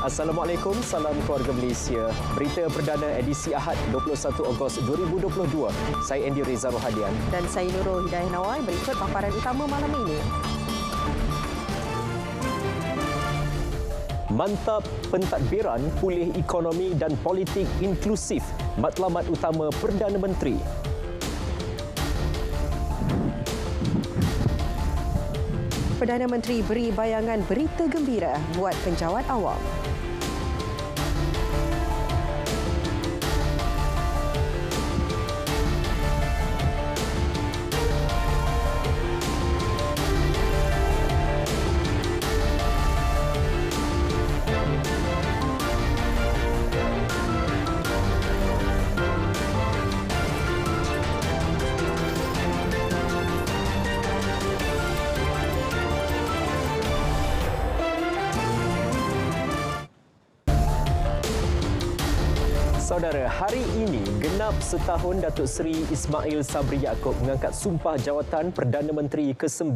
Assalamualaikum, salam keluarga Malaysia. Berita perdana edisi Ahad 21 Ogos 2022. Saya Andy Reza Rohadian. Dan saya Nurul Hidayah Nawai. Berikut paparan utama malam ini. Mantap pentadbiran pulih ekonomi dan politik inklusif. Matlamat utama Perdana Menteri. Perdana Menteri beri bayangan berita gembira buat penjawat awam. Saudara, hari ini genap setahun Datuk Seri Ismail Sabri Yaakob mengangkat sumpah jawatan Perdana Menteri ke-9.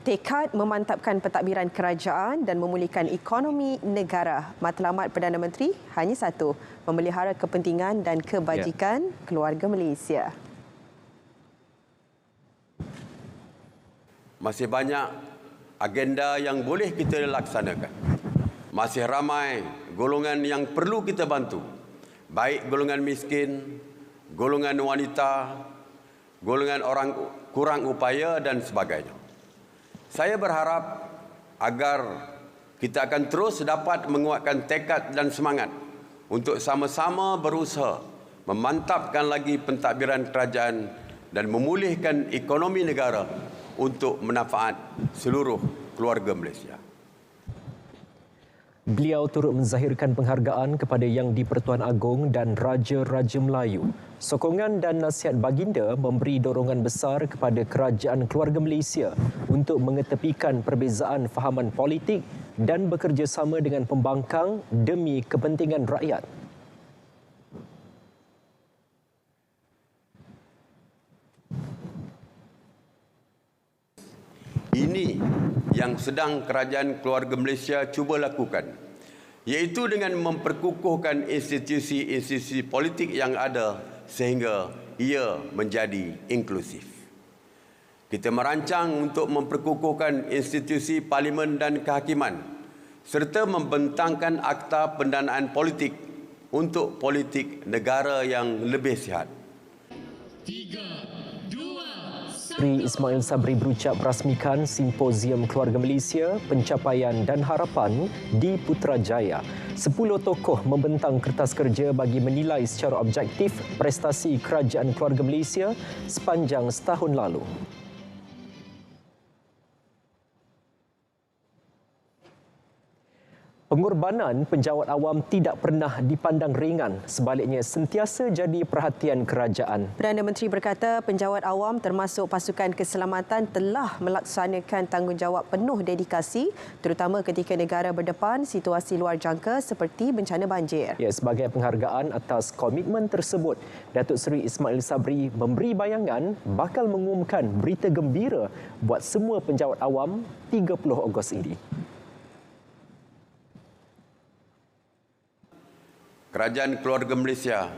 Tekad memantapkan pentadbiran kerajaan dan memulihkan ekonomi negara. Matlamat Perdana Menteri hanya satu, memelihara kepentingan dan kebajikan keluarga Malaysia. Masih banyak agenda yang boleh kita laksanakan. Masih ramai golongan yang perlu kita bantu. Baik golongan miskin, golongan wanita, golongan orang kurang upaya dan sebagainya. Saya berharap agar kita akan terus dapat menguatkan tekad dan semangat untuk sama-sama berusaha memantapkan lagi pentadbiran kerajaan dan memulihkan ekonomi negara untuk manfaat seluruh keluarga Malaysia. Beliau turut menzahirkan penghargaan kepada Yang di-Pertuan Agong dan Raja-Raja Melayu. Sokongan dan nasihat baginda memberi dorongan besar kepada kerajaan keluarga Malaysia untuk mengetepikan perbezaan fahaman politik dan bekerjasama dengan pembangkang demi kepentingan rakyat. Ini yang sedang kerajaan keluarga Malaysia cuba lakukan, iaitu dengan memperkukuhkan institusi-institusi politik yang ada sehingga ia menjadi inklusif. Kita merancang untuk memperkukuhkan institusi parlimen dan kehakiman serta membentangkan akta pendanaan politik untuk politik negara yang lebih sihat. Seri Ismail Sabri berucap rasmikan Simposium Keluarga Malaysia, Pencapaian dan Harapan di Putrajaya. 10 tokoh membentang kertas kerja bagi menilai secara objektif prestasi kerajaan keluarga Malaysia sepanjang setahun lalu. Pengorbanan penjawat awam tidak pernah dipandang ringan, sebaliknya sentiasa jadi perhatian kerajaan. Perdana Menteri berkata penjawat awam termasuk pasukan keselamatan telah melaksanakan tanggungjawab penuh dedikasi terutama ketika negara berdepan situasi luar jangka seperti bencana banjir. Ya, sebagai penghargaan atas komitmen tersebut, Datuk Seri Ismail Sabri memberi bayangan bakal mengumumkan berita gembira buat semua penjawat awam 30 Ogos ini. Kerajaan keluarga Malaysia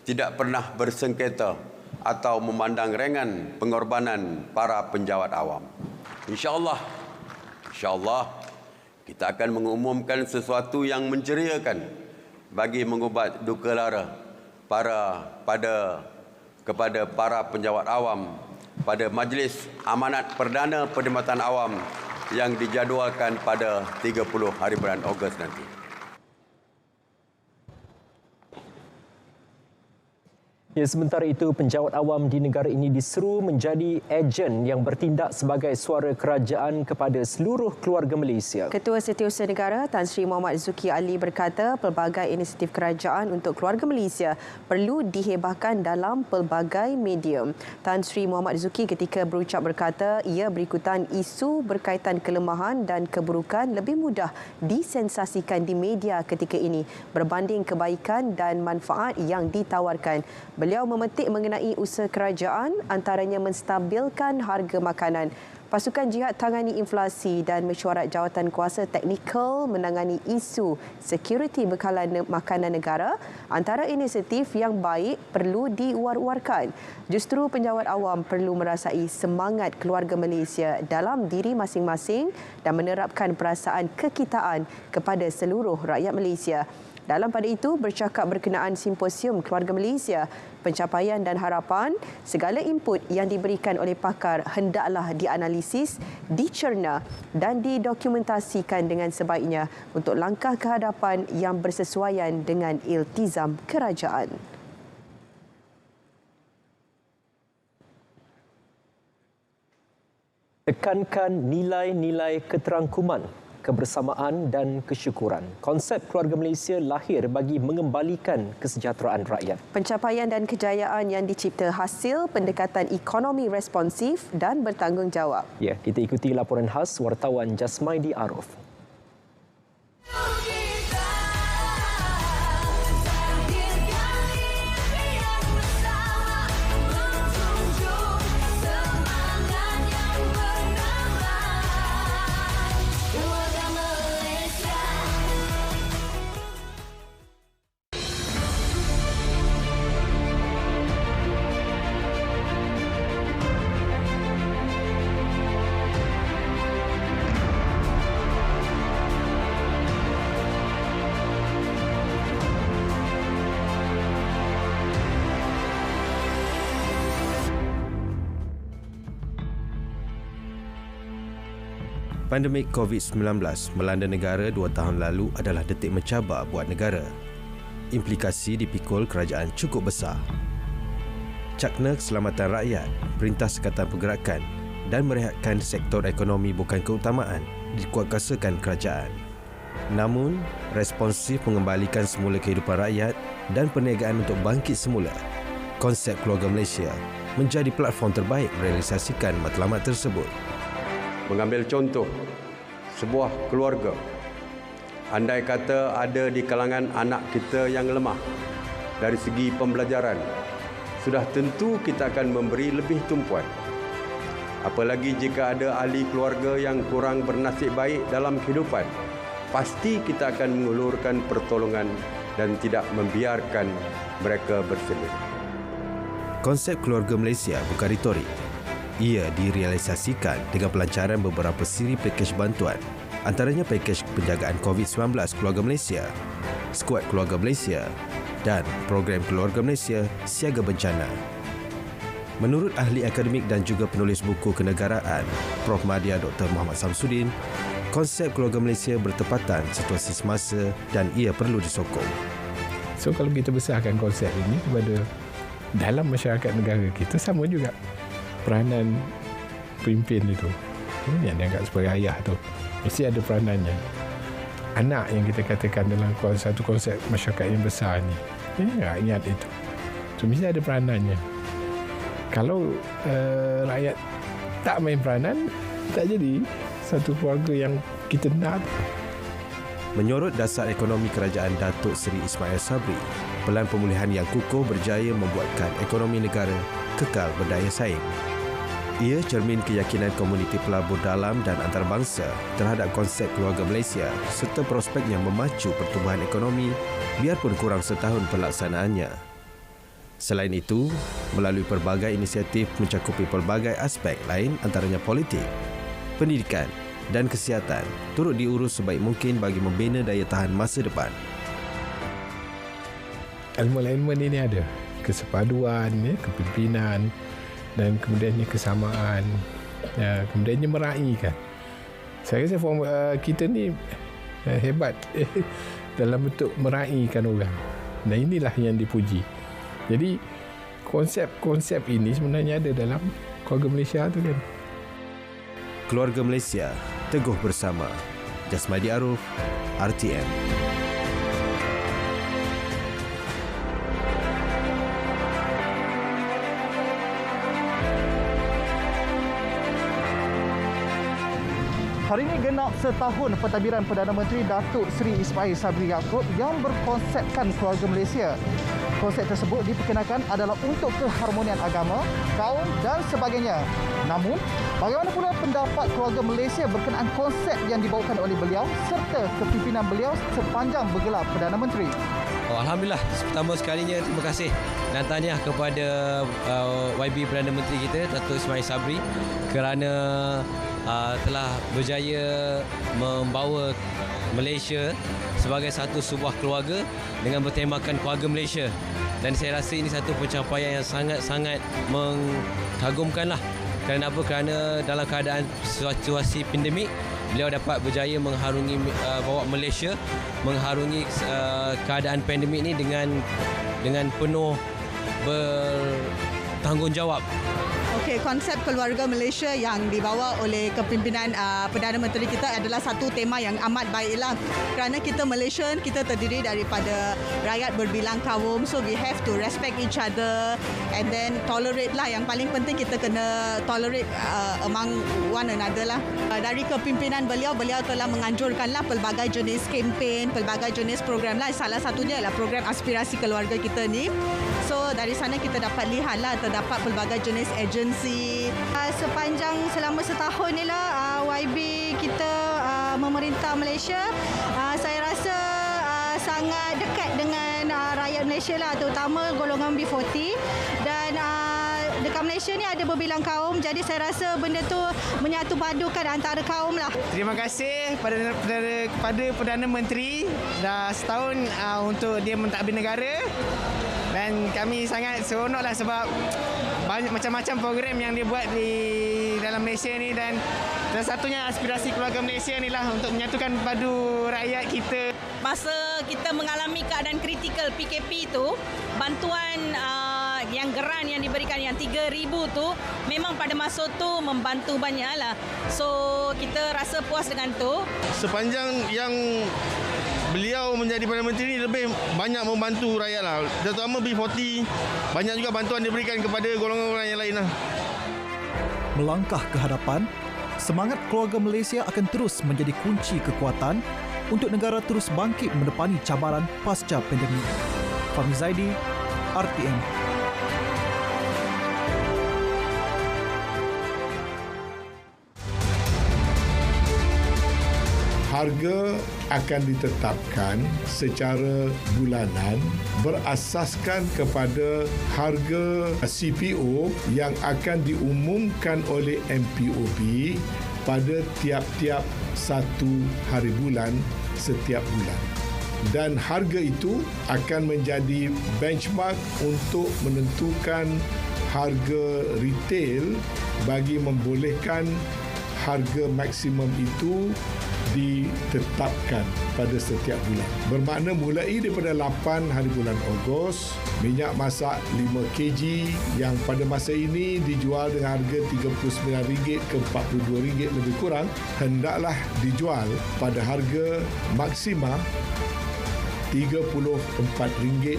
tidak pernah bersengketa atau memandang ringan pengorbanan para penjawat awam. InsyaAllah kita akan mengumumkan sesuatu yang menceriakan bagi mengubat duka lara kepada para penjawat awam pada Majlis Amanat Perdana Perkhidmatan Awam yang dijadualkan pada 30 hari bulan Ogos nanti. Ya, sementara itu, penjawat awam di negara ini diseru menjadi ejen yang bertindak sebagai suara kerajaan kepada seluruh keluarga Malaysia. Ketua Setiausaha Negara Tan Sri Muhammad Zuki Ali berkata pelbagai inisiatif kerajaan untuk keluarga Malaysia perlu dihebahkan dalam pelbagai medium. Tan Sri Muhammad Zuki ketika berucap berkata ia berikutan isu berkaitan kelemahan dan keburukan lebih mudah disensasikan di media ketika ini berbanding kebaikan dan manfaat yang ditawarkan. Beliau memetik mengenai usaha kerajaan antaranya menstabilkan harga makanan. Pasukan Jihad tangani inflasi dan mesyuarat jawatan kuasa teknikal menangani isu sekuriti bekalan makanan negara antara inisiatif yang baik perlu diwar-warkan. Justru penjawat awam perlu merasai semangat keluarga Malaysia dalam diri masing-masing dan menerapkan perasaan kekitaan kepada seluruh rakyat Malaysia. Dalam pada itu, bercakap berkenaan simposium Keluarga Malaysia, pencapaian dan harapan, segala input yang diberikan oleh pakar hendaklah dianalisis, dicerna dan didokumentasikan dengan sebaiknya untuk langkah ke hadapan yang bersesuaian dengan iltizam kerajaan. Tekankan nilai-nilai keterangkuman, kebersamaan dan kesyukuran. Konsep Keluarga Malaysia lahir bagi mengembalikan kesejahteraan rakyat. Pencapaian dan kejayaan yang dicipta hasil pendekatan ekonomi responsif dan bertanggungjawab. Ya, kita ikuti laporan khas wartawan Jasmaidi Arif. Pandemik COVID-19 melanda negara 2 tahun lalu adalah detik mencabar buat negara. Implikasi dipikul kerajaan cukup besar. Cakna keselamatan rakyat, perintah sekatan pergerakan dan merehatkan sektor ekonomi bukan keutamaan dikuatkuasakan kerajaan. Namun, responsif mengembalikan semula kehidupan rakyat dan perniagaan untuk bangkit semula, konsep Keluarga Malaysia menjadi platform terbaik merealisasikan matlamat tersebut. Mengambil contoh sebuah keluarga, andai kata ada di kalangan anak kita yang lemah dari segi pembelajaran, sudah tentu kita akan memberi lebih tumpuan. Apalagi jika ada ahli keluarga yang kurang bernasib baik dalam kehidupan, pasti kita akan mengulurkan pertolongan dan tidak membiarkan mereka bersedih. Konsep Keluarga Malaysia bukan retorik. Ia direalisasikan dengan pelancaran beberapa siri pakej bantuan, antaranya pakej penjagaan COVID-19 Keluarga Malaysia, Skuad Keluarga Malaysia dan program Keluarga Malaysia Siaga Bencana. Menurut ahli akademik dan juga penulis buku kenegaraan, Prof. Madya Dr. Muhammad Samsudin, konsep Keluarga Malaysia bertepatan situasi semasa dan ia perlu disokong. So kalau kita besarkan konsep ini kepada dalam masyarakat negara kita, sama juga peranan pemimpin itu, yang dianggap sebagai ayah tu, mesti ada peranannya. Anak yang kita katakan dalam satu konsep masyarakat yang besar ni, ingat itu. So mesti ada peranannya. Kalau rakyat tak main peranan, tak jadi satu keluarga yang kita nak. Menyorot dasar ekonomi kerajaan Datuk Seri Ismail Sabri, pelan pemulihan yang kukuh berjaya membuatkan ekonomi negara kekal berdaya saing. Ia cermin keyakinan komuniti pelabur dalam dan antarabangsa terhadap konsep Keluarga Malaysia serta prospeknya memacu pertumbuhan ekonomi biarpun kurang setahun pelaksanaannya. Selain itu, melalui pelbagai inisiatif mencakupi pelbagai aspek lain antaranya politik, pendidikan dan kesihatan turut diurus sebaik mungkin bagi membina daya tahan masa depan. Elemen-elemen ini ada kesepaduan, kepimpinan dan kemudiannya kesamaan, kemudiannya meraihkan. Saya rasa kita ni hebat dalam bentuk meraihkan orang, dan inilah yang dipuji. Jadi konsep-konsep ini sebenarnya ada dalam Keluarga Malaysia tu kan. Keluarga Malaysia teguh bersama. Jasmadi Arif, RTM. Hari ini genap setahun pentadbiran Perdana Menteri Datuk Seri Ismail Sabri Yaakob yang berkonsepkan keluarga Malaysia. Konsep tersebut diperkenalkan adalah untuk keharmonian agama, kaum dan sebagainya. Namun, bagaimana pula pendapat keluarga Malaysia berkenaan konsep yang dibawakan oleh beliau serta kepimpinan beliau sepanjang bergelar Perdana Menteri? Alhamdulillah, pertama sekalinya terima kasih dan tahniah kepada YB Perdana Menteri kita, Datuk Ismail Sabri, kerana telah berjaya membawa Malaysia sebagai satu sebuah keluarga dengan bertemakan keluarga Malaysia. Dan saya rasa ini satu pencapaian yang sangat-sangat mengagumkanlah. Kerana apa? Kerana dalam keadaan situasi pandemik, beliau dapat berjaya mengharungi bawa Malaysia mengharungi keadaan pandemik ini dengan penuh bertanggungjawab. Okey, konsep keluarga Malaysia yang dibawa oleh kepimpinan Perdana Menteri kita adalah satu tema yang amat baiklah. Kerana kita Malaysian, kita terdiri daripada rakyat berbilang kaum, so we have to respect each other and then tolerate lah. Yang paling penting kita kena tolerate among one another lah. Dari kepimpinan beliau telah menganjurkanlah pelbagai jenis kempen, pelbagai jenis program lah. Salah satunya ialah program aspirasi keluarga kita ni. So dari sana kita dapat lihatlah terdapat pelbagai jenis agensi. Selama setahun ni lah YB kita memerintah Malaysia, saya rasa sangat dekat dengan rakyat Malaysia lah, terutama golongan B40 dan dekat Malaysia ni ada berbilang kaum, jadi saya rasa benda tu menyatu padukan antara kaum lah. Terima kasih kepada Perdana Menteri dah setahun untuk dia mentadbir negara. Dan kami sangat seronoklah sebab banyak macam-macam program yang dia buat di dalam Malaysia ni, dan salah satunya aspirasi keluarga Malaysia ni lah untuk menyatukan padu rakyat kita. Masa kita mengalami keadaan kritikal PKP tu, bantuan yang geran yang diberikan yang 3,000 tu memang pada masa tu membantu banyaklah. So kita rasa puas dengan tu. Sepanjang yang beliau menjadi Perdana Menteri ini lebih banyak membantu rakyat lah. Terutama B40, banyak juga bantuan diberikan kepada golongan-golongan yang lain lah. Melangkah ke hadapan, semangat keluarga Malaysia akan terus menjadi kunci kekuatan untuk negara terus bangkit menepani cabaran pasca pandemik. Fahmi Zaidi, RTM. Harga akan ditetapkan secara bulanan berasaskan kepada harga CPO yang akan diumumkan oleh MPOB pada tiap-tiap satu hari bulan setiap bulan. Dan harga itu akan menjadi benchmark untuk menentukan harga retail bagi membolehkan harga maksimum itu ditetapkan pada setiap bulan. Bermakna mulai daripada 8 hari bulan Ogos, minyak masak 5 kg yang pada masa ini dijual dengan harga RM39 ke RM42 lebih kurang, hendaklah dijual pada harga maksima RM34.70.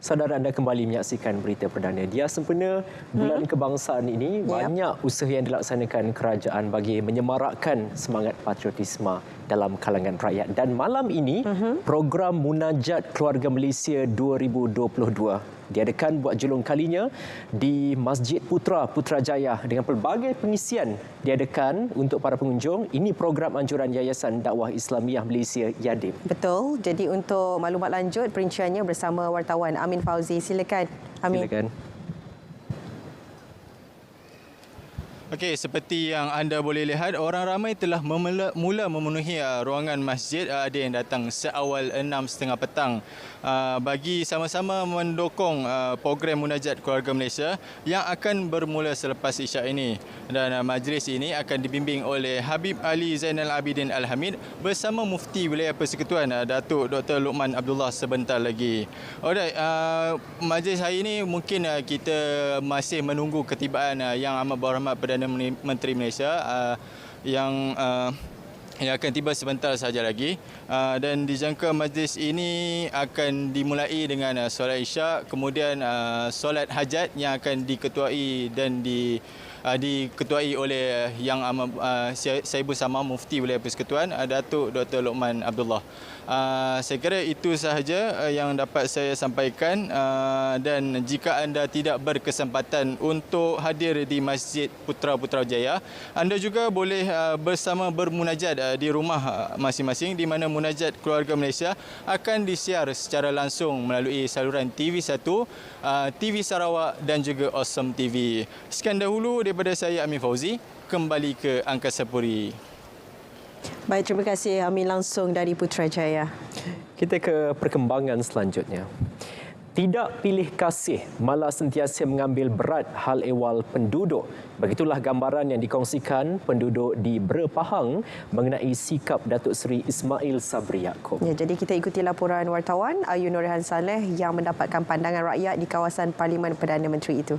Saudara, anda kembali menyaksikan berita perdana. Dia sempena Bulan Kebangsaan ini, banyak usaha yang dilaksanakan kerajaan bagi menyemarakkan semangat patriotisme dalam kalangan rakyat. Dan malam ini, program Munajat Keluarga Malaysia 2022 diadakan buat julung kalinya di Masjid Putrajaya dengan pelbagai pengisian diadakan untuk para pengunjung. Ini program anjuran Yayasan Dakwah Islamiah Malaysia YADIM. Betul. Jadi untuk maklumat lanjut perinciannya bersama wartawan Amin Fauzi. Silakan Amin. Silakan. Okey, seperti yang anda boleh lihat, orang ramai telah mula memenuhi ruangan masjid. Ada yang datang seawal 6.30 petang bagi sama-sama mendukung program Munajat Keluarga Malaysia yang akan bermula selepas Isyak ini. Dan majlis ini akan dibimbing oleh Habib Ali Zainal Abidin Al-Hamid bersama Mufti Wilayah Persekutuan Datuk Dr. Luqman Abdullah sebentar lagi. Alright, majlis hari ini mungkin kita masih menunggu ketibaan Yang Amat Berhormat Perdana Menteri Malaysia yang akan tiba sebentar saja lagi, dan dijangka majlis ini akan dimulai dengan solat Isyak, kemudian solat hajat yang akan diketuai dan diketuai oleh Yang Amat Saya bersama Mufti Wilayah Persekutuan Datuk Dr. Luqman Abdullah. Saya kira itu sahaja yang dapat saya sampaikan, dan jika anda tidak berkesempatan untuk hadir di Masjid Putrajaya, anda juga boleh bersama bermunajat di rumah masing-masing, di mana Munajat Keluarga Malaysia akan disiar secara langsung melalui saluran TV1, TV Sarawak dan juga Awesome TV. Sekian dahulu daripada saya, Amin Fauzi, kembali ke Angkasa Puri. Baik, terima kasih Amin langsung dari Putrajaya. Kita ke perkembangan selanjutnya. Tidak pilih kasih, malah sentiasa mengambil berat hal ehwal penduduk. Begitulah gambaran yang dikongsikan penduduk di Bera Pahang mengenai sikap Datuk Seri Ismail Sabri Yaakob. Ya, jadi kita ikuti laporan wartawan Ayu Nurhan Saleh yang mendapatkan pandangan rakyat di kawasan Parlimen Perdana Menteri itu.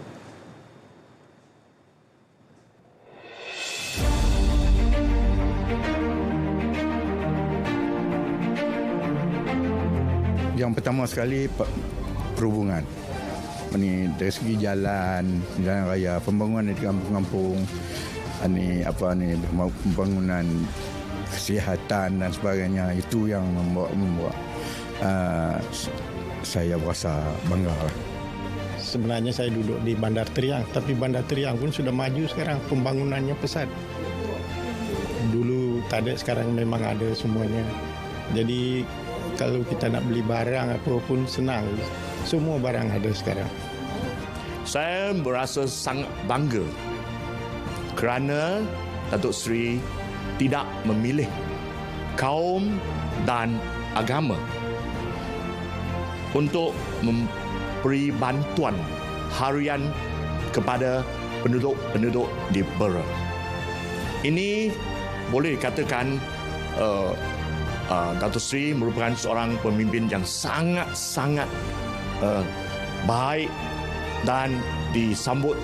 Yang pertama sekali perhubungan. Ini dari segi jalan raya, pembangunan di kampung-kampung, pembangunan kesihatan dan sebagainya, itu yang membuat saya berasa bangga. Sebenarnya saya duduk di Bandar Teriang, tapi Bandar Teriang pun sudah maju sekarang, pembangunannya pesat. Dulu tak ada, sekarang memang ada semuanya. Jadi kalau kita nak beli barang apa pun senang. Semua barang ada sekarang. Saya merasa sangat bangga kerana Datuk Seri tidak memilih kaum dan agama untuk memberi bantuan harian kepada penduduk-penduduk di Bera. Ini boleh dikatakan Datuk Seri merupakan seorang pemimpin yang sangat-sangat baik dan disambut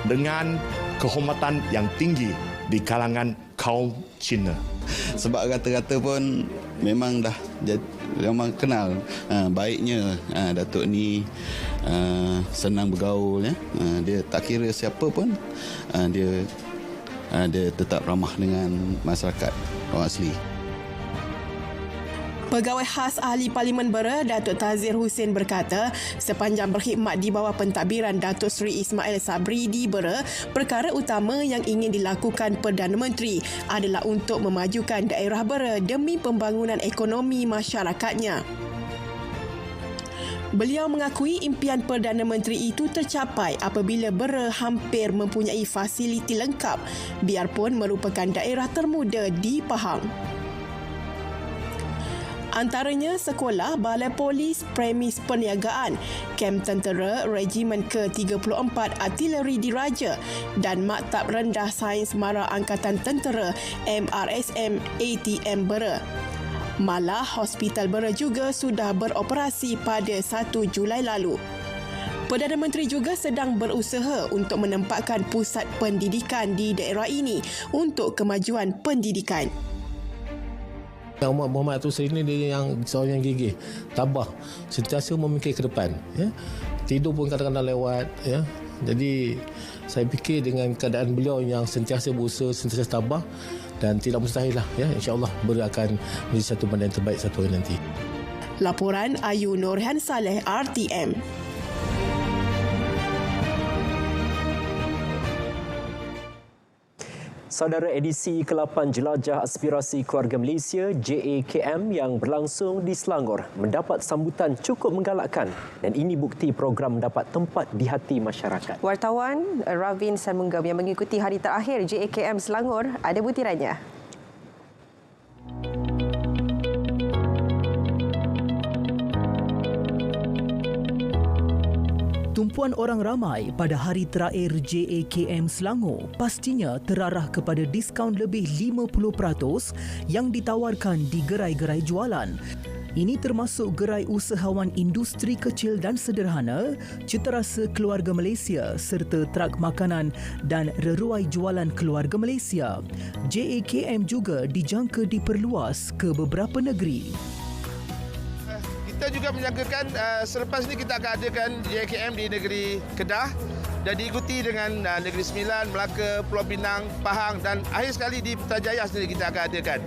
dengan kehormatan yang tinggi di kalangan kaum Cina. Sebab kata-kata pun memang dah memang kenal baiknya Datuk ni, senang bergaul, dia tak kira siapa pun, dia tetap ramah dengan masyarakat orang asli. Pegawai khas Ahli Parlimen Bera, Datuk Tazir Hussein berkata, sepanjang berkhidmat di bawah pentadbiran Datuk Seri Ismail Sabri di Bera, perkara utama yang ingin dilakukan Perdana Menteri adalah untuk memajukan daerah Bera demi pembangunan ekonomi masyarakatnya. Beliau mengakui impian Perdana Menteri itu tercapai apabila Bera hampir mempunyai fasiliti lengkap, biarpun merupakan daerah termuda di Pahang. Antaranya sekolah, balai polis, premis perniagaan, kem tentera, Regimen ke-34 Artileri Diraja dan Maktab Rendah Sains Mara Angkatan Tentera MRSM ATM Bera. Malah, Hospital Bera juga sudah beroperasi pada 1 Julai lalu. Perdana Menteri juga sedang berusaha untuk menempatkan pusat pendidikan di daerah ini untuk kemajuan pendidikan. Umat Muhammad Datuk Seri ini dia yang seorang yang gigih, tabah, sentiasa memikir ke depan. Ya. Tidur pun kadang-kadang lewat. Ya. Jadi saya fikir dengan keadaan beliau yang sentiasa berusaha, sentiasa tabah dan tidak mustahil lah. Ya. InsyaAllah beliau akan menjadi satu benda yang terbaik satu hari nanti. Laporan Ayu Nurhan Saleh, RTM. Saudara, edisi ke-8 Jelajah Aspirasi Keluarga Malaysia JAKM yang berlangsung di Selangor mendapat sambutan cukup menggalakkan dan ini bukti program mendapat tempat di hati masyarakat. Wartawan Ravin Sanmunggam yang mengikuti hari terakhir JAKM Selangor ada butirannya. Tumpuan orang ramai pada hari terakhir JAKM Selangor pastinya terarah kepada diskaun lebih 50% yang ditawarkan di gerai-gerai jualan. Ini termasuk gerai usahawan industri kecil dan sederhana, Ceterasa Keluarga Malaysia serta trak makanan dan reruai jualan Keluarga Malaysia. JAKM juga dijangka diperluas ke beberapa negeri. Kita juga menjangkakan selepas ini kita akan adakan JAKM di negeri Kedah dan diikuti dengan Negeri Sembilan, Melaka, Pulau Pinang, Pahang dan akhir sekali di Putrajaya sendiri kita akan adakan.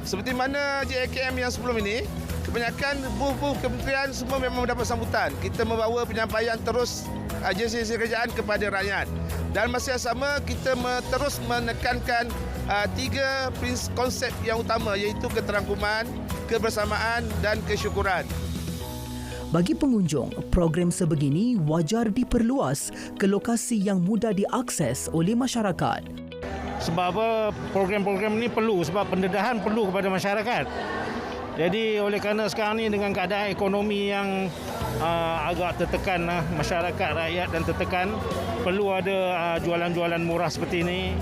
Seperti mana JAKM yang sebelum ini, kebanyakan buh-buh kementerian semua memang mendapat sambutan. Kita membawa penyampaian terus agensi kerajaan kepada rakyat. Dan masa yang sama kita terus menekankan 3 konsep yang utama iaitu keterangkuman, kebersamaan dan kesyukuran. Bagi pengunjung, program sebegini wajar diperluas ke lokasi yang mudah diakses oleh masyarakat. Sebab apa program-program ini perlu, sebab pendedahan perlu kepada masyarakat. Jadi oleh kerana sekarang ni dengan keadaan ekonomi yang agak tertekan, masyarakat rakyat dan tertekan, perlu ada jualan-jualan murah seperti ini.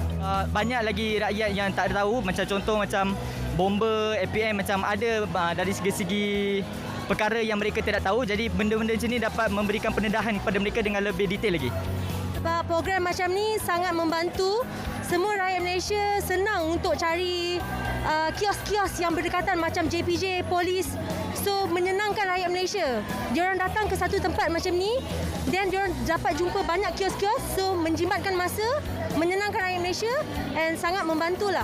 Banyak lagi rakyat yang tak tahu, macam contoh macam bomba, APM macam ada dari segi-segi perkara yang mereka tidak tahu. Jadi benda-benda macam ni dapat memberikan pendedahan kepada mereka dengan lebih detail lagi. Sebab program macam ni sangat membantu semua rakyat Malaysia senang untuk cari kios-kios yang berdekatan macam JPJ, polis. So menyenangkan rakyat Malaysia. Diorang datang ke satu tempat macam ni dan diorang dapat jumpa banyak kios-kios. So menjimatkan masa, menyenangkan rakyat Malaysia dan sangat membantulah.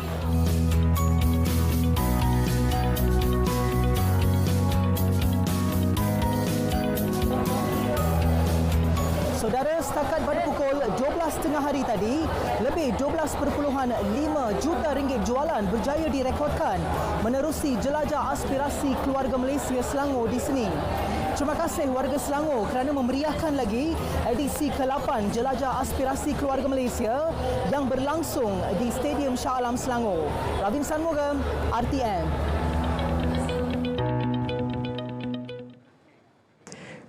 Saudara, setakat pada pukul 12.30 hari tadi, lebih 12.5 juta ringgit jualan berjaya direkodkan menerusi Jelajah Aspirasi Keluarga Malaysia Selangor di sini. Terima kasih warga Selangor kerana memeriahkan lagi edisi ke-8 Jelajah Aspirasi Keluarga Malaysia yang berlangsung di Stadium Shah Alam Selangor. Ravin Sanmunggam, RTM.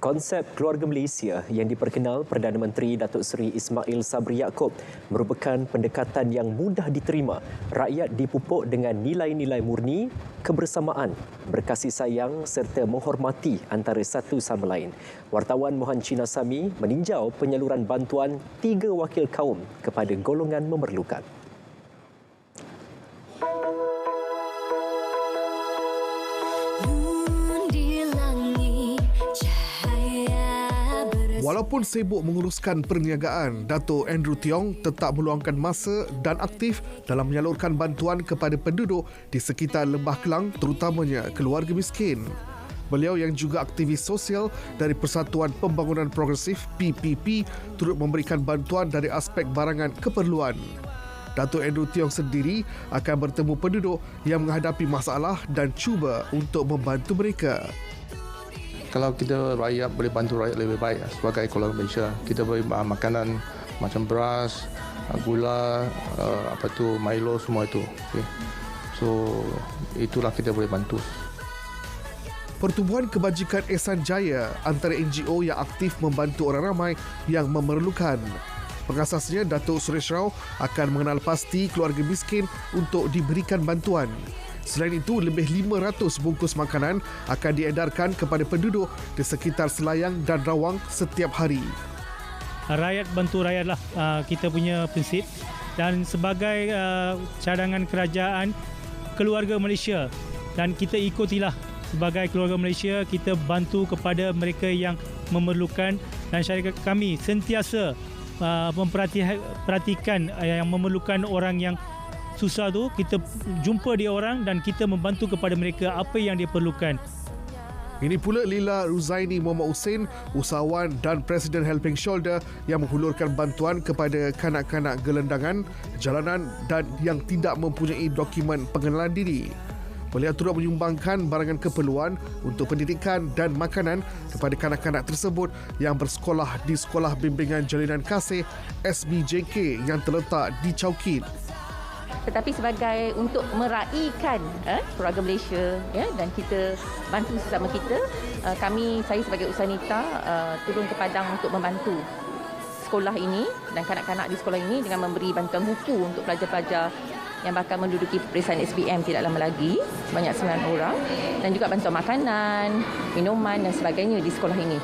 Konsep Keluarga Malaysia yang diperkenal Perdana Menteri Datuk Seri Ismail Sabri Yaakob merupakan pendekatan yang mudah diterima. Rakyat dipupuk dengan nilai-nilai murni, kebersamaan, berkasih sayang serta menghormati antara satu sama lain. Wartawan Mohan Cina Sami meninjau penyaluran bantuan 3 wakil kaum kepada golongan memerlukan. Walaupun sibuk menguruskan perniagaan, Dato' Andrew Tiong tetap meluangkan masa dan aktif dalam menyalurkan bantuan kepada penduduk di sekitar Lembah Kelang, terutamanya keluarga miskin. Beliau yang juga aktivis sosial dari Persatuan Pembangunan Progresif PPP turut memberikan bantuan dari aspek barangan keperluan. Dato' Andrew Tiong sendiri akan bertemu penduduk yang menghadapi masalah dan cuba untuk membantu mereka. Kalau kita rakyat boleh bantu rakyat lebih baik sebagai keluarga Malaysia, kita boleh makanan macam beras, gula, Milo, semua itu. Okay. So itulah kita boleh bantu. Pertubuhan Kebajikan Ehsan Jaya antara NGO yang aktif membantu orang ramai yang memerlukan. Pengasasnya Datuk Suresh Rao akan mengenal pasti keluarga miskin untuk diberikan bantuan. Selain itu, lebih 500 bungkus makanan akan diedarkan kepada penduduk di sekitar Selayang dan Rawang setiap hari. Rakyat bantu rakyatlah kita punya prinsip, dan sebagai cadangan kerajaan Keluarga Malaysia, dan kita ikutilah sebagai keluarga Malaysia, kita bantu kepada mereka yang memerlukan, dan syarikat kami sentiasa memperhatikan yang memerlukan orang yang susah tu. Kita jumpa dia orang dan kita membantu kepada mereka apa yang dia perlukan. Ini pula Lila Ruzaini Muhammad Hussein, usahawan dan Presiden Helping Shoulder yang menghulurkan bantuan kepada kanak-kanak gelandangan, jalanan dan yang tidak mempunyai dokumen pengenalan diri. Beliau turut menyumbangkan barangan keperluan untuk pendidikan dan makanan kepada kanak-kanak tersebut yang bersekolah di Sekolah Bimbingan Jalinan Kasih SBJK yang terletak di Chowkit. Tetapi sebagai untuk meraihkan keluarga Malaysia, ya, dan kita bantu sesama kita, saya sebagai usahanita turun ke Padang untuk membantu sekolah ini dan kanak-kanak di sekolah ini dengan memberi bantuan buku untuk pelajar-pelajar yang bakal menduduki peperiksaan SBM tidak lama lagi, sebanyak 9 orang, dan juga bantuan makanan, minuman dan sebagainya di sekolah ini.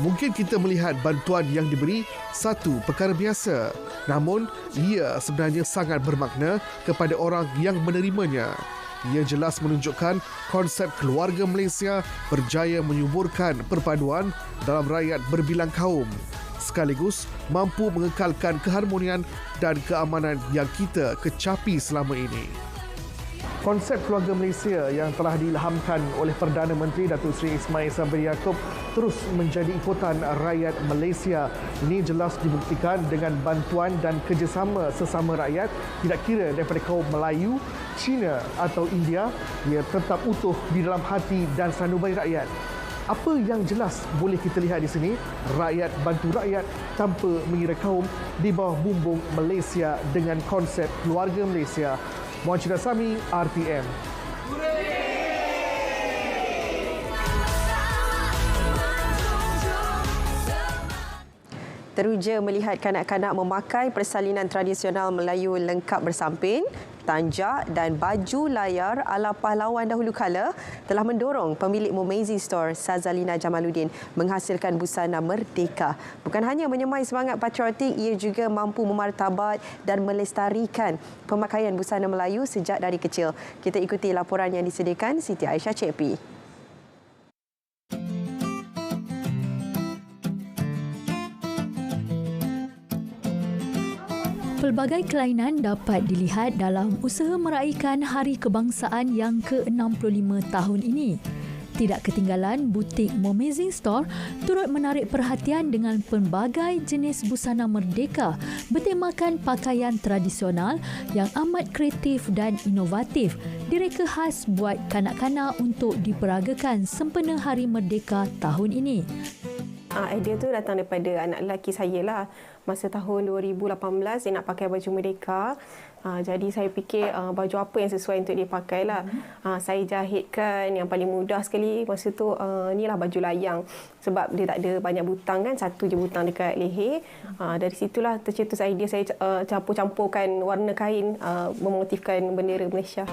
Mungkin kita melihat bantuan yang diberi satu perkara biasa, namun ia sebenarnya sangat bermakna kepada orang yang menerimanya. Ia jelas menunjukkan konsep keluarga Malaysia berjaya menyuburkan perpaduan dalam rakyat berbilang kaum, sekaligus mampu mengekalkan keharmonian dan keamanan yang kita kecapi selama ini. Konsep keluarga Malaysia yang telah diilhamkan oleh Perdana Menteri Datuk Seri Ismail Sabri Yaakob terus menjadi ikutan rakyat Malaysia. Ini jelas dibuktikan dengan bantuan dan kerjasama sesama rakyat, tidak kira daripada kaum Melayu, Cina atau India, ia tetap utuh di dalam hati dan sanubari rakyat. Apa yang jelas boleh kita lihat di sini, rakyat bantu rakyat tanpa mengira kaum di bawah bumbung Malaysia dengan konsep keluarga Malaysia. Muhammad Sami, RTM. Teruja melihat kanak-kanak memakai persalinan tradisional Melayu lengkap bersamping, tanjak dan baju layar ala pahlawan dahulu kala telah mendorong pemilik Momazing Store Sazalina Jamaluddin menghasilkan busana merdeka. Bukan hanya menyemai semangat patriotik, ia juga mampu memartabat dan melestarikan pemakaian busana Melayu sejak dari kecil. Kita ikuti laporan yang disediakan Siti Aisyah Cepi. Pelbagai kelainan dapat dilihat dalam usaha meraihkan Hari Kebangsaan yang ke-65 tahun ini. Tidak ketinggalan, butik Momazing Store turut menarik perhatian dengan pelbagai jenis busana merdeka bertemakan pakaian tradisional yang amat kreatif dan inovatif, direka khas buat kanak-kanak untuk diperagakan sempena Hari Merdeka tahun ini. Idea tu datang daripada anak lelaki saya lah. Masa tahun 2018 dia nak pakai baju merdeka. Jadi saya fikir baju apa yang sesuai untuk dia pakai lah. Saya jahitkan yang paling mudah sekali masa tu inilah baju layang. Sebab dia tak ada banyak butang kan, satu je butang dekat leher. Dari situlah tercetus idea saya campur-campurkan warna kain memotifkan bendera Malaysia.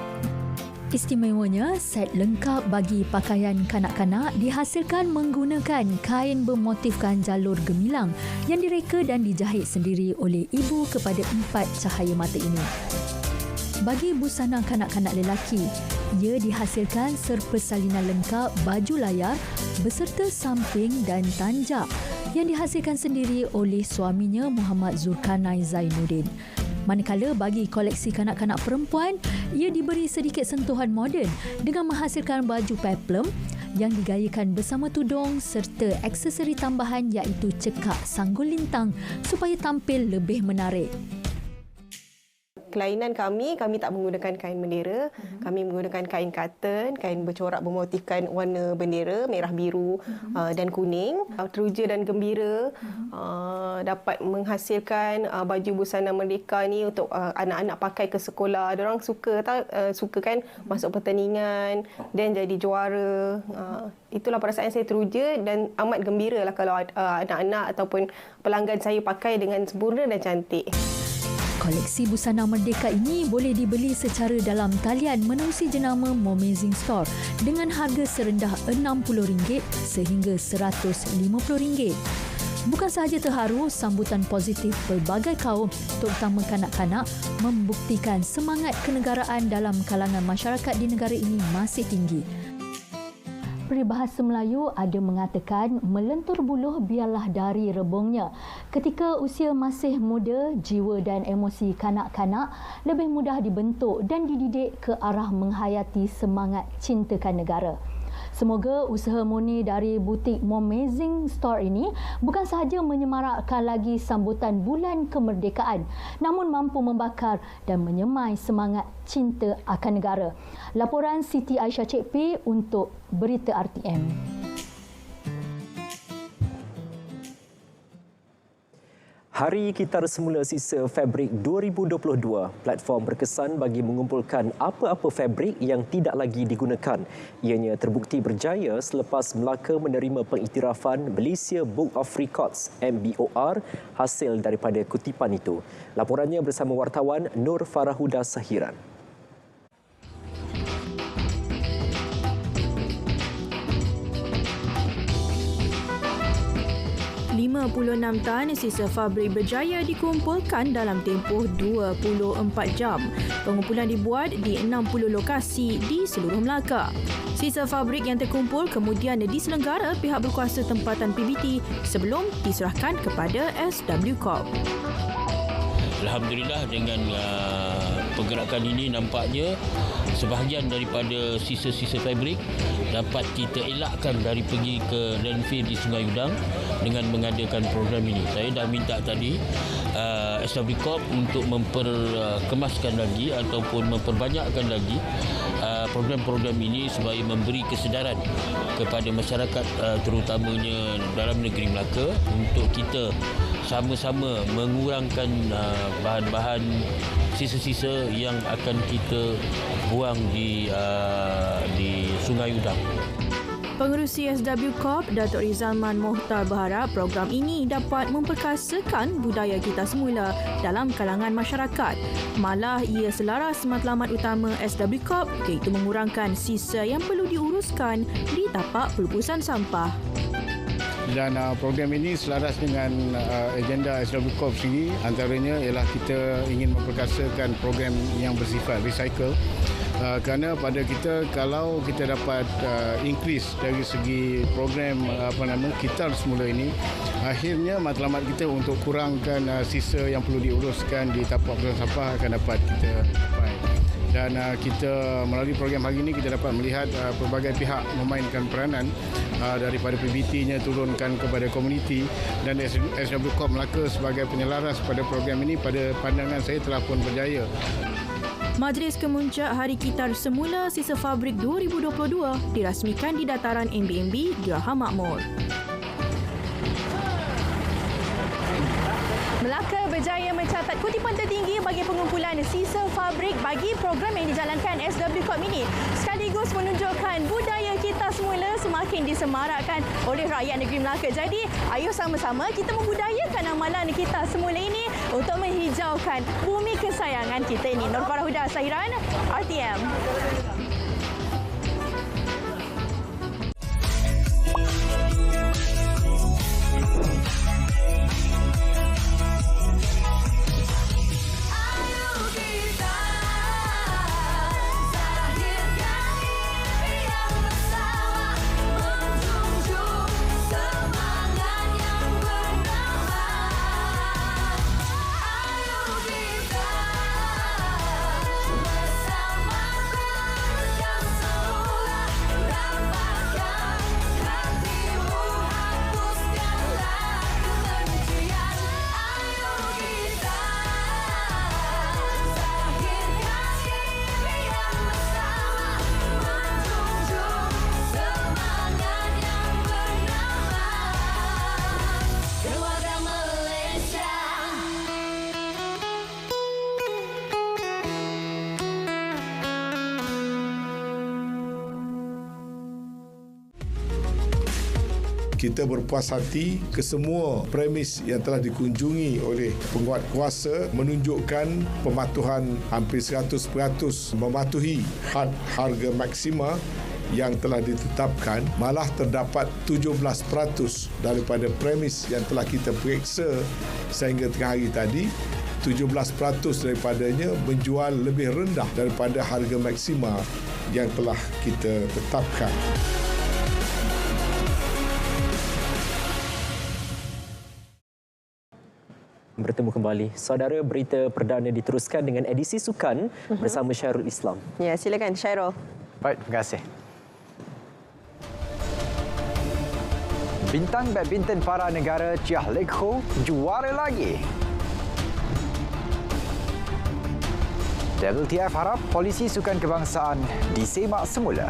Istimewanya, set lengkap bagi pakaian kanak-kanak dihasilkan menggunakan kain bermotifkan jalur gemilang yang direka dan dijahit sendiri oleh ibu kepada 4 cahaya mata ini. Bagi busana kanak-kanak lelaki, ia dihasilkan serpesalinan lengkap baju layar beserta samping dan tanjak yang dihasilkan sendiri oleh suaminya Muhammad Zulkarnain Zainuddin. Manakala bagi koleksi kanak-kanak perempuan, ia diberi sedikit sentuhan moden dengan menghasilkan baju peplum yang digayakan bersama tudung serta aksesori tambahan iaitu cekak sanggul lintang supaya tampil lebih menarik. Kelainan kami tak menggunakan kain bendera. Kami menggunakan kain cotton, kain bercorak bermotifkan warna bendera, merah, biru dan kuning. Teruja dan gembira dapat menghasilkan baju busana merdeka ni untuk anak-anak pakai ke sekolah. Diorang suka kan masuk pertandingan dan jadi juara. Itulah perasaan saya teruja dan amat gembira lah kalau anak-anak ataupun pelanggan saya pakai dengan sempurna dan cantik. Koleksi busana merdeka ini boleh dibeli secara dalam talian menerusi jenama Momazing Store dengan harga serendah RM60 sehingga RM150. Bukan sahaja terharu, sambutan positif pelbagai kaum, terutama kanak-kanak, membuktikan semangat kenegaraan dalam kalangan masyarakat di negara ini masih tinggi. Peribahasa Melayu ada mengatakan, melentur buluh biarlah dari rebungnya. Ketika usia masih muda, jiwa dan emosi kanak-kanak lebih mudah dibentuk dan dididik ke arah menghayati semangat cintakan negara. Semoga usaha murni dari butik Momazing Store ini bukan sahaja menyemarakkan lagi sambutan bulan kemerdekaan, namun mampu membakar dan menyemai semangat cinta akan negara. Laporan Siti Aisyah Cik P untuk Berita RTM. Hari Kitar Semula Sisa Fabrik 2022, platform berkesan bagi mengumpulkan apa-apa fabrik yang tidak lagi digunakan. Ianya terbukti berjaya selepas Melaka menerima pengiktirafan Malaysia Book of Records (MBOR) hasil daripada kutipan itu. Laporannya bersama wartawan Nur Farahuda Sahiran. 56 tan sisa fabrik berjaya dikumpulkan dalam tempoh 24 jam. Pengumpulan dibuat di 60 lokasi di seluruh Melaka. Sisa fabrik yang terkumpul kemudian diselenggara pihak berkuasa tempatan PBT sebelum diserahkan kepada SW Corp. Alhamdulillah dengan pergerakan ini nampaknya sebahagian daripada sisa-sisa fabrik dapat kita elakkan dari pergi ke landfill di Sungai Udang dengan mengadakan program ini. Saya dah minta tadi SW Corp untuk memperkemaskan lagi ataupun memperbanyakkan lagi program-program ini supaya memberi kesedaran kepada masyarakat terutamanya dalam negeri Melaka untuk kita sama-sama mengurangkan bahan-bahan sisa-sisa yang akan kita buang di Sungai Udang. Pengerusi SW Corp, Datuk Rizalman Mohtar berharap program ini dapat memperkasakan budaya kita semula dalam kalangan masyarakat. Malah ia selaras matlamat utama SW Corp iaitu mengurangkan sisa yang perlu diuruskan di tapak pelupusan sampah. Dan program ini selaras dengan agenda SW Corp sendiri, antaranya ialah kita ingin memperkasakan program yang bersifat recycle. Kerana pada kita, kalau kita dapat increase dari segi program Kitar Semula ini, akhirnya matlamat kita untuk kurangkan sisa yang perlu diuruskan di tapak pelupusan sampah akan dapat kita capai. Dan kita melalui program hari ini kita dapat melihat pelbagai pihak memainkan peranan daripada PBT-nya turunkan kepada komuniti dan SW Corp Melaka sebagai penyelaras pada program ini pada pandangan saya telah pun berjaya. Majlis Kemuncak Hari Kitar Semula Sisa Fabrik 2022 dirasmikan di dataran MBMB Geraham Makmur. Melaka berjaya mencatat kutipan tertinggi bagi pengumpulan sisa fabrik bagi program yang dijalankan SW Corp ini. Sekaligus menunjukkan budaya kita semula semakin disemarakkan oleh rakyat negeri Melaka. Jadi, ayo sama-sama kita membudayakan amalan kita semula ini untuk menghijaukan bumi kesayangan kita ini. Nur Farahuda Sahiran, RTM. Kita berpuas hati ke semua premis yang telah dikunjungi oleh penguat kuasa menunjukkan pematuhan hampir 100% mematuhi had harga maksima yang telah ditetapkan, malah terdapat 17% daripada premis yang telah kita periksa sehingga tengah hari tadi, 17% daripadanya menjual lebih rendah daripada harga maksima yang telah kita tetapkan. Bertemu kembali. Saudara, berita perdana diteruskan dengan edisi sukan bersama Syairul Islam. Ya, silakan Syairul. Baik, terima kasih. Bintang badminton para negara Chia Lek Ho juara lagi. WTF harap polisi sukan kebangsaan disemak semula.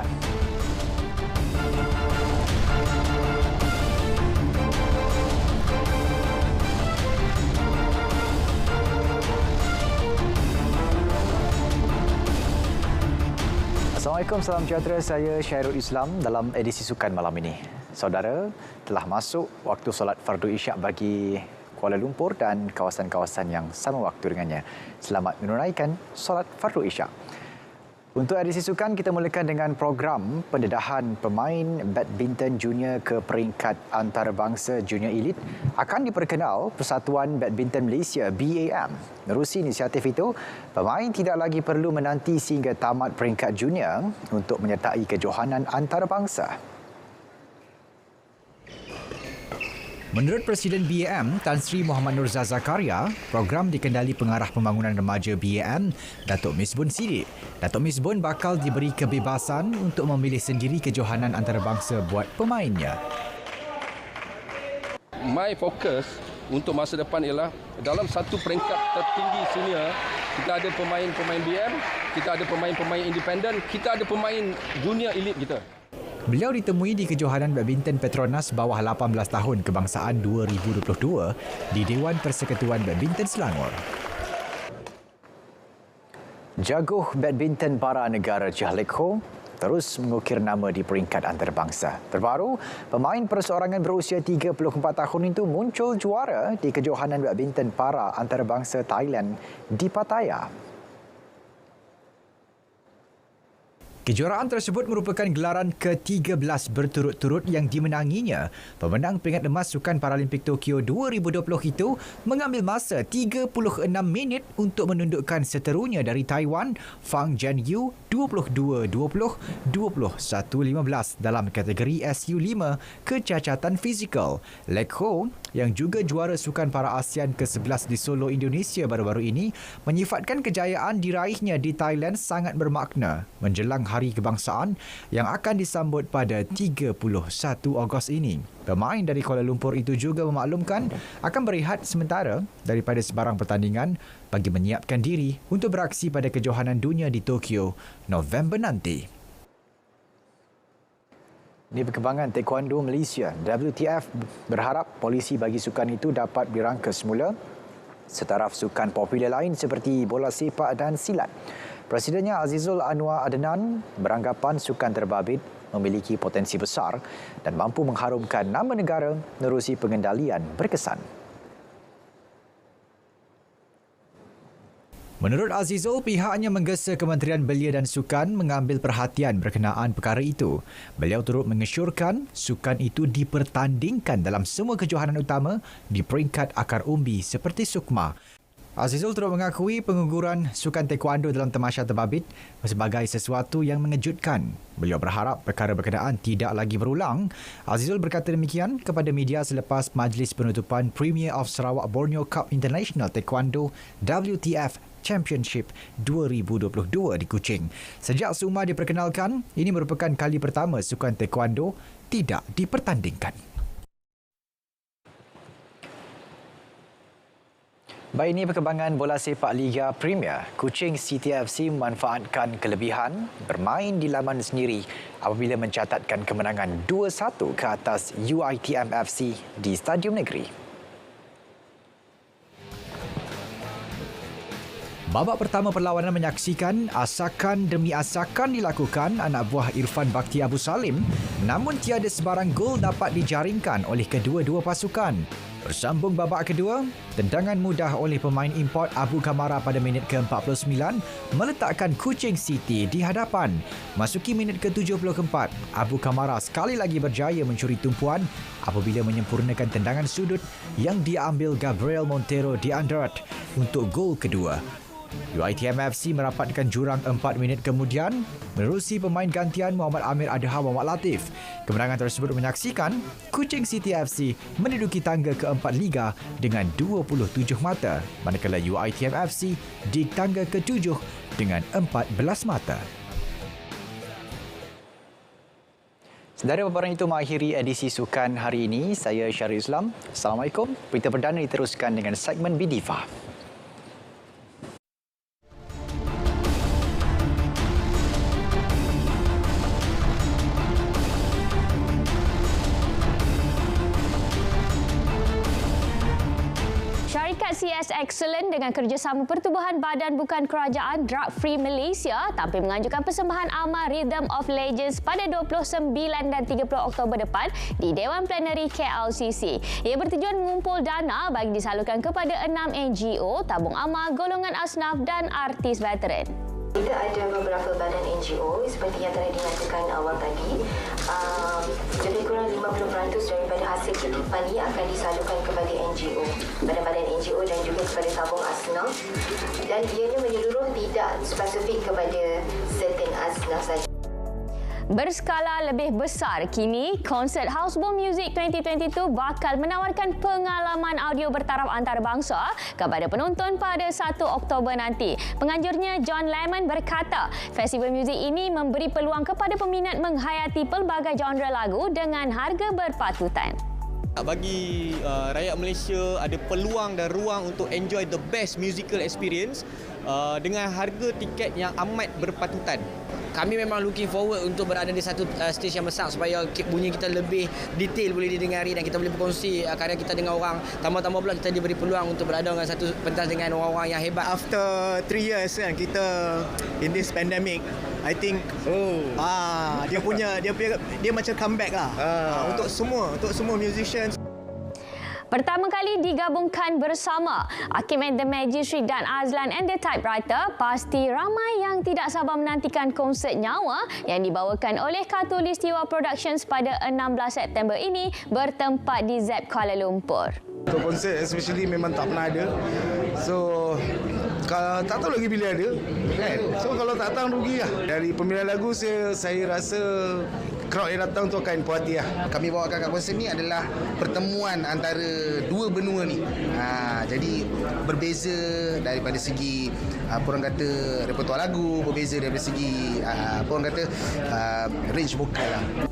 Assalamualaikum, salam sejahtera. Saya Syairul Islam dalam edisi sukan malam ini. Saudara, telah masuk waktu solat fardu isyak bagi Kuala Lumpur dan kawasan-kawasan yang sama waktu dengannya. Selamat menunaikan solat fardu isyak. Untuk edisi sukan, kita mulakan dengan program pendedahan pemain badminton junior ke peringkat antarabangsa junior elit akan diperkenal Persatuan Badminton Malaysia BAM. Menerusi inisiatif itu, pemain tidak lagi perlu menanti sehingga tamat peringkat junior untuk menyertai kejohanan antarabangsa. Menurut Presiden BAM, Tan Sri Muhammad Nurza Zakaria, program dikendali Pengarah Pembangunan Remaja BAM, Datuk Misbun Sidik. Datuk Misbun bakal diberi kebebasan untuk memilih sendiri kejohanan antarabangsa buat pemainnya. My fokus untuk masa depan ialah dalam satu peringkat tertinggi senior, kita ada pemain-pemain BAM, kita ada pemain-pemain independen, kita ada pemain junior elit kita. Beliau ditemui di kejohanan badminton Petronas bawah 18 tahun kebangsaan 2022 di Dewan Persekutuan Badminton Selangor. Jaguh badminton para negara Chia Lek Ho terus mengukir nama di peringkat antarabangsa. Terbaru, pemain perseorangan berusia 34 tahun itu muncul juara di kejohanan badminton para antarabangsa Thailand di Pattaya. Kejuaraan tersebut merupakan gelaran ke-13 berturut-turut yang dimenanginya. Pemenang peringkat emas Sukan Paralimpik Tokyo 2020 itu mengambil masa 36 minit untuk menundukkan seterunya dari Taiwan, Fang Jianyu 22-20, 21-15 dalam kategori SU5 kecacatan fizikal. Lek Ho yang juga juara Sukan Para ASEAN ke-11 di Solo, Indonesia baru-baru ini menyifatkan kejayaan diraihnya di Thailand sangat bermakna menjelang Hari Kebangsaan yang akan disambut pada 31 Ogos ini. Pemain dari Kuala Lumpur itu juga memaklumkan akan berehat sementara daripada sebarang pertandingan bagi menyiapkan diri untuk beraksi pada kejohanan dunia di Tokyo November nanti. Ini perkembangan Taekwondo Malaysia. WTF berharap polisi bagi sukan itu dapat dirangka semula setaraf sukan popular lain seperti bola sepak dan silat. Presidennya Azizul Anwar Adnan beranggapan sukan terbabit memiliki potensi besar dan mampu mengharumkan nama negara menerusi pengendalian berkesan. Menurut Azizul, pihaknya menggesa Kementerian Belia dan Sukan mengambil perhatian berkenaan perkara itu. Beliau turut mengesyorkan sukan itu dipertandingkan dalam semua kejohanan utama di peringkat akar umbi seperti Sukma. Azizul turut mengakui pengguguran sukan taekwondo dalam tamasya terbabit sebagai sesuatu yang mengejutkan. Beliau berharap perkara berkenaan tidak lagi berulang. Azizul berkata demikian kepada media selepas majlis penutupan Premier of Sarawak Borneo Cup International Taekwondo WTF Championship 2022 di Kuching. Sejak SUMA diperkenalkan, ini merupakan kali pertama sukan taekwondo tidak dipertandingkan. Baik, ini perkembangan bola sepak Liga Premier. Kuching City FC memanfaatkan kelebihan bermain di laman sendiri apabila mencatatkan kemenangan 2-1 ke atas UiTM FC di Stadium Negeri. Babak pertama perlawanan menyaksikan asakan demi asakan dilakukan anak buah Irfan Bakti Abu Salim, namun tiada sebarang gol dapat dijaringkan oleh kedua-dua pasukan. Bersambung babak kedua, tendangan mudah oleh pemain import Abu Kamara pada minit ke-49 meletakkan Kuching City di hadapan. Masuki minit ke-74, Abu Kamara sekali lagi berjaya mencuri tumpuan apabila menyempurnakan tendangan sudut yang diambil Gabriel Montero di Anderat untuk gol kedua. UiTM FC merapatkan jurang 4 minit kemudian menerusi pemain gantian Muhammad Amir Adha Muhammad Latif. Kemenangan tersebut menyaksikan Kuching City FC menduduki tangga keempat Liga dengan 27 mata, manakala UiTM FC di tangga ke-7 dengan 14 mata. Saudara, paparan itu mengakhiri edisi Sukan hari ini. Saya Syarul Islam. Assalamualaikum. Berita perdana diteruskan dengan segmen Bidiva. CS Excellent dengan kerjasama Pertubuhan Badan Bukan Kerajaan Drug Free Malaysia tampil menganjurkan persembahan amal Rhythm of Legends pada 29 dan 30 Oktober depan di Dewan Plenary KLCC. Ia bertujuan mengumpul dana bagi disalurkan kepada 6 NGO, tabung amal, golongan asnaf dan artis veteran. Kita ada beberapa badan NGO seperti yang telah dinyatakan awal tadi. Lebih kurang 50% daripada hasil titipan ini akan disalurkan kepada NGO, badan-badan NGO dan juga kepada tabung asnaf. Dan ianya menyeluruh, tidak spesifik kepada certain asnaf saja. Berskala lebih besar, kini konsert Houseboat Music 2022 bakal menawarkan pengalaman audio bertaraf antarabangsa kepada penonton pada 1 Oktober nanti. Penganjurnya John Lemon berkata, festival muzik ini memberi peluang kepada peminat menghayati pelbagai genre lagu dengan harga berpatutan. Bagi rakyat Malaysia ada peluang dan ruang untuk enjoy the best musical experience dengan harga tiket yang amat berpatutan. Kami memang looking forward untuk berada di satu stage yang besar supaya bunyi kita lebih detail boleh didengari dan kita boleh berkongsi karya kita dengan orang. Tambah-tambah pula kita diberi peluang untuk berada dengan satu pentas dengan orang-orang yang hebat. After 3 years kan kita in this pandemic, I think dia macam comeback lah untuk semua musicians. Pertama kali digabungkan bersama Hakim and the Magistrate dan Azlan and the Typewriter, pasti ramai yang tidak sabar menantikan konsert nyawa yang dibawakan oleh Khatulistiwa Productions pada 16 September ini bertempat di ZEP Kuala Lumpur. Untuk konsert especially memang tak pernah ada. So kalau tak tahu lagi bila ada kan? So kalau tak datang rugi lah. Dari pemilihan lagu saya rasa crowd yang datang tu akan puas hati lah. Kami bawakan kat konsert ni adalah pertemuan antara dua benua ni. Jadi berbeza daripada segi orang kata repertoire lagu, berbeza daripada segi orang kata range vokal lah.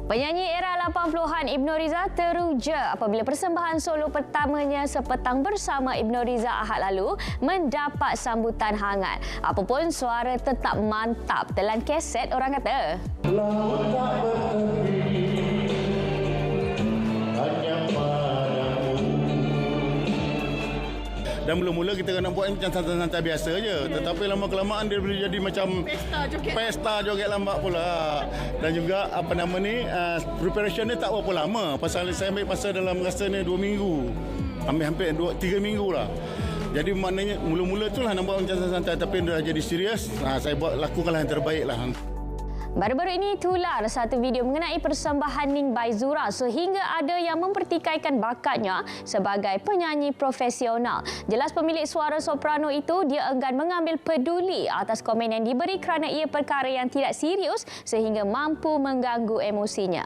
Penyanyi era 80-an Ibnu Riza teruja apabila persembahan solo pertamanya Sepetang Bersama Ibnu Riza Ahad lalu mendapat sambutan hangat. Apapun, suara tetap mantap. Telan keset orang kata. Dan mula-mula kita nak buat macam santai-santai biasa je. Tetapi lama-kelamaan dia boleh jadi macam pesta joget lambat pula. Dan juga preparation dia tak berapa lama. Pasal saya ambil masa dalam rasa ni 2 minggu. Hampir 3 minggu lah. Jadi maknanya mula-mula tu lah nak buat macam santai-santai. Tapi dah jadi serius. Saya lakukanlah yang terbaik lah. Baru-baru ini tular satu video mengenai persembahan Ning Baizura sehingga ada yang mempertikaikan bakatnya sebagai penyanyi profesional. Jelas pemilik suara soprano itu dia enggan mengambil peduli atas komen yang diberi kerana ia perkara yang tidak serius sehingga mampu mengganggu emosinya.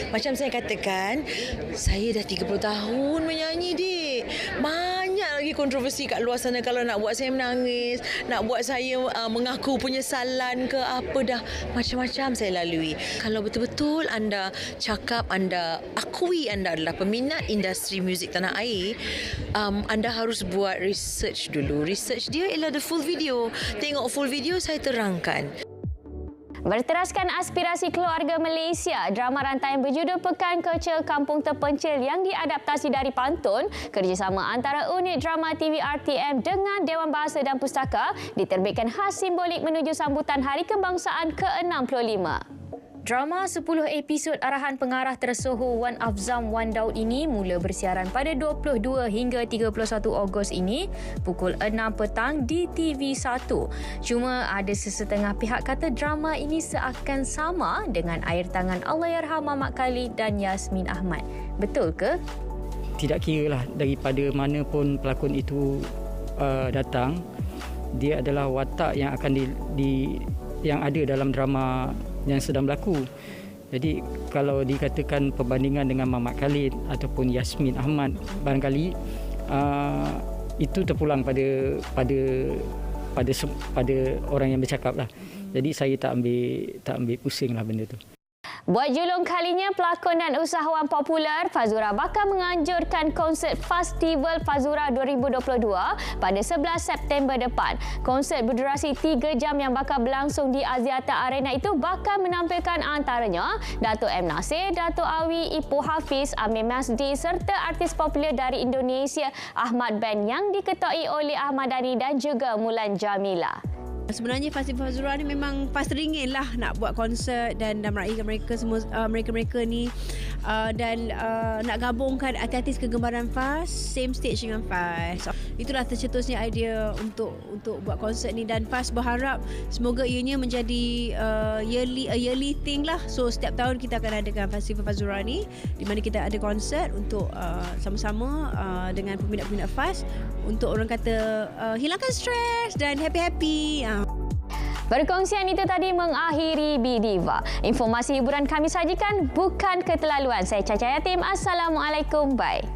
Macam saya katakan, saya dah 30 tahun menyanyi, dik. Banyak lagi kontroversi kat luar sana kalau nak buat saya menangis, nak buat saya mengaku penyesalan ke apa, dah macam-macam saya lalui. Kalau betul-betul anda cakap, anda akui anda adalah peminat industri muzik tanah air, anda harus buat research dulu. Research dia ialah the full video. Tengok full video, saya terangkan. Berteraskan aspirasi keluarga Malaysia, drama rantaian berjudul Pekan Kecil Kampung Terpencil yang diadaptasi dari pantun, kerjasama antara unit drama TV RTM dengan Dewan Bahasa dan Pustaka diterbitkan khas simbolik menuju sambutan Hari Kebangsaan ke-65. Drama 10 episod arahan pengarah tersohor Wan Afzam Wan Daud ini mula bersiaran pada 22 hingga 31 Ogos ini pukul 6 petang di TV1. Cuma ada sesetengah pihak kata drama ini seakan sama dengan air tangan Allahyarham Mamat Khalid dan Yasmin Ahmad. Betul ke? Tidak kira lah daripada mana pun pelakon itu datang, dia adalah watak yang akan yang ada dalam drama yang sedang berlaku. Jadi kalau dikatakan perbandingan dengan Mamat Khalid ataupun Yasmin Ahmad, barangkali itu terpulang pada orang yang bercakap lah. Jadi saya tak ambil pusing lah benda tu. Buat julung kalinya, pelakon dan usahawan popular Fazura bakal menganjurkan konsert Festival Fazura 2022 pada 11 September depan. Konsert berdurasi 3 jam yang bakal berlangsung di Axiata Arena itu bakal menampilkan antaranya Datuk M. Nasir, Datuk Awi, Ipoh Hafiz, Amir Masdi serta artis popular dari Indonesia Ahmad Ben yang diketuai oleh Ahmad Dhani dan juga Mulan Jamila. Sebenarnya Festival Fazura ni memang pas teringin lah nak buat konsert dan meraihkan mereka semua mereka ni dan nak gabungkan artis kegemaran Faz same stage dengan Faz. Itulah tercetusnya idea untuk buat konsert ni dan Faz berharap semoga ianya menjadi yearly thing lah. So setiap tahun kita akan adakan Festival Fazura ni di mana kita ada konsert untuk sama-sama dengan peminat-peminat Faz untuk orang kata hilangkan stres dan happy-happy. Perkongsian itu tadi mengakhiri Bidiva. Informasi hiburan kami sajikan bukan keterlaluan. Saya Caca Yatim. Assalamualaikum. Bye.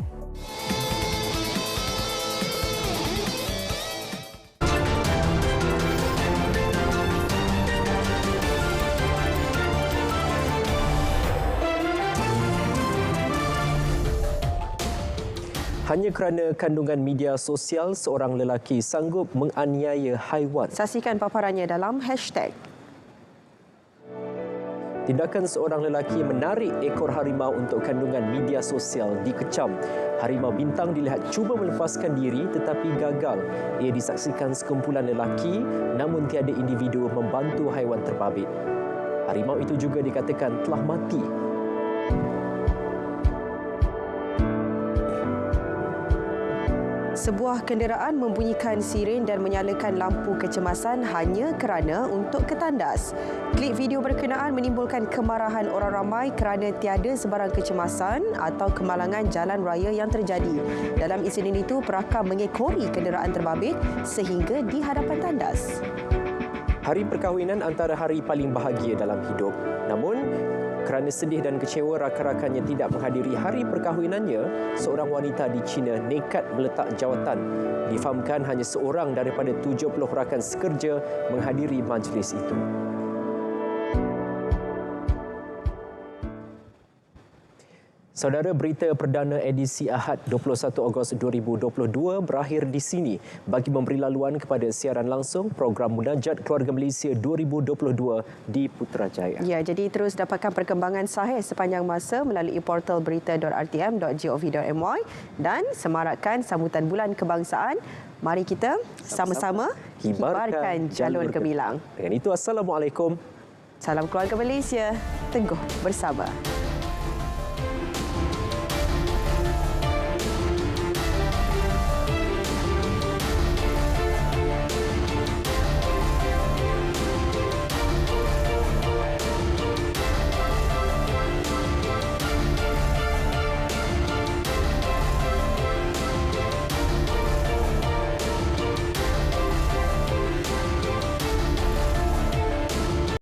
Hanya kerana kandungan media sosial, seorang lelaki sanggup menganiaya haiwan. Saksikan paparannya dalam hashtag. Tindakan seorang lelaki menarik ekor harimau untuk kandungan media sosial dikecam. Harimau bintang dilihat cuba melepaskan diri tetapi gagal. Ia disaksikan sekumpulan lelaki namun tiada individu membantu haiwan terbabit. Harimau itu juga dikatakan telah mati. Sebuah kenderaan membunyikan siren dan menyalakan lampu kecemasan hanya kerana untuk ketandas. Klip video berkenaan menimbulkan kemarahan orang ramai kerana tiada sebarang kecemasan atau kemalangan jalan raya yang terjadi. Dalam insiden itu, perakam mengekori kenderaan terbabit sehingga di hadapan tandas. Hari perkahwinan antara hari paling bahagia dalam hidup. Namun, kerana sedih dan kecewa rakan-rakannya tidak menghadiri hari perkahwinannya, seorang wanita di China nekat meletak jawatan. Difahamkan hanya seorang daripada 70 rakan sekerja menghadiri majlis itu. Saudara, berita perdana edisi Ahad 21 Ogos 2022 berakhir di sini bagi memberi laluan kepada siaran langsung program Munajat Keluarga Malaysia 2022 di Putrajaya. Ya, jadi terus dapatkan perkembangan sahih sepanjang masa melalui portal berita.rtm.gov.my dan semarakkan sambutan bulan kebangsaan. Mari kita sama-sama hibarkan jalur gemilang. Dengan itu, Assalamualaikum. Salam keluarga Malaysia. Teguh bersama.